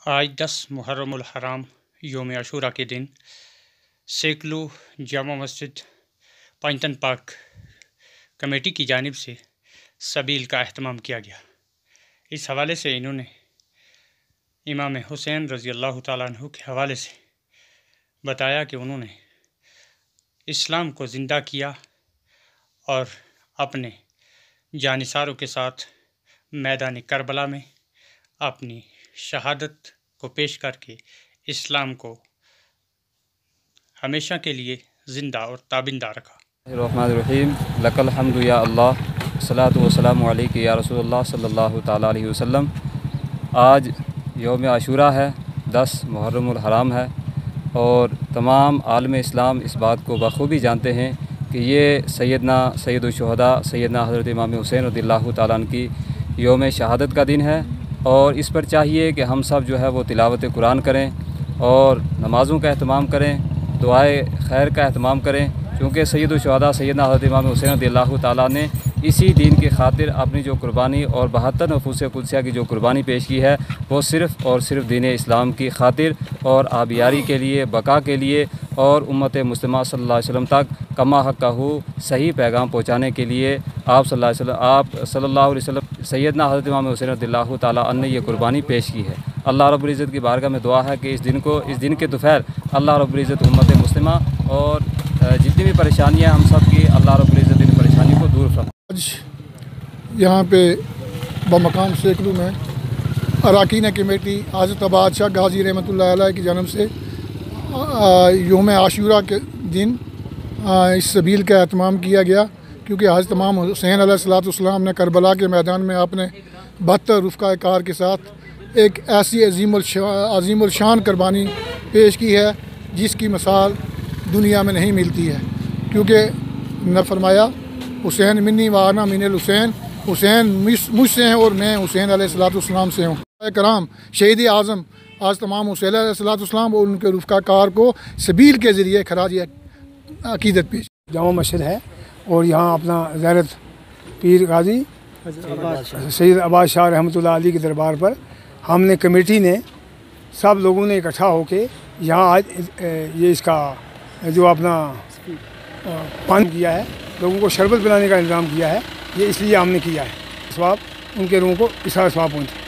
آج 10 محرم الحرام یوم عاشورہ کے دن سیکلو جامع مسجد پنجتن پاک کمیٹی کی جانب سے سبیل کا اہتمام کیا گیا۔ اس حوالے سے انہوں نے امام حسین رضی اللہ تعالیٰ عنہ کے حوالے سے بتایا کہ انہوں نے اسلام کو زندہ کیا اور اپنے جانثاروں کے ساتھ میدان کربلا میں اپنی شہادت کو پیش کر کے اسلام کو ہمیشہ کے لیے زندہ اور تابندہ رکھا۔ الرحمن الرحیم، لک الحمد یا اللہ، الصلاۃ والسلام علیک یا رسول اللہ صلی اللہ تعالیٰ علیہ وسلم۔ آج یوم عاشورہ ہے، 10 محرم الحرام ہے، اور تمام عالم اسلام اس بات کو بخوبی جانتے ہیں کہ یہ سید الشہداء سیدنا حضرت امام حسین رضی اللہ تعالیٰ عنہ کی یوم شہادت کا دن ہے، اور اس پر چاہیے کہ ہم سب جو ہے وہ تلاوت قرآن کریں اور نمازوں کا اہتمام کریں، دعائے خیر کا اہتمام کریں، کیونکہ سید الشہداء سیدنا حضرت امام حسین رضی اللہ تعالیٰ نے اسی دین کی خاطر اپنی جو قربانی اور 72 نفوس قدسیہ کی جو قربانی پیش کی ہے، وہ صرف اور صرف دین اسلام کی خاطر اور آبیاری کے لیے، بقا کے لیے، اور امت مسلمہ صلی اللہ علیہ وسلم تک کما حق ہو صحیح پیغام پہنچانے کے لیے آپ صلی اللہ علیہ وسلم سیدنا حضرت امام حسین رضی اللہ تعالیٰ عنہ نے یہ قربانی پیش کی ہے۔ اللہ رب العزت کی بارگاہ میں دعا ہے کہ اس دن کے دوپہر اللہ رب العزت امت مسلمہ اور جتنی بھی پریشانیاں ہم سب کی، اللہ رب العزت ان پریشانی کو دور فرمائے۔ آج یہاں پہ بمقام سیکلو میں اراکین کمیٹی حضرت عباس شاہ غازی رحمۃ اللہ علیہ کی جانب سے یوم عاشورہ کے دن اس سبیل کا اہتمام کیا گیا، کیونکہ حضرت امام حسین علیہ السلام نے کربلا کے میدان میں اپنے 72 رفقۂ کار کے ساتھ ایک ایسی عظیم الشان قربانی پیش کی ہے جس کی مثال دنیا میں نہیں ملتی ہے، کیونکہ نے فرمایا حسین منی و انا من الحسین، حسین مجھ سے ہیں اور میں حسین علیہ السلام سے ہوں۔ کرام شہید اعظم حضرت امام حسین علیہ السلام اور ان کے رفقہ کار کو سبیل کے ذریعے خراج عقیدت پیش۔ جامع مسجد ہے اور یہاں اپنا زیارت پیر غازی سید عباس شاہ رحمۃ اللہ علیہ کے دربار پر ہم نے کمیٹی نے سب لوگوں نے اکٹھا ہو کے یہاں آج یہ اس کا جو اپنا پان کیا ہے، لوگوں کو شربت بنانے کا انتظام کیا ہے، یہ اس لیے ہم نے کیا ہے، ثواب ان کے روحوں کو اس طرح ثواب پہنچے۔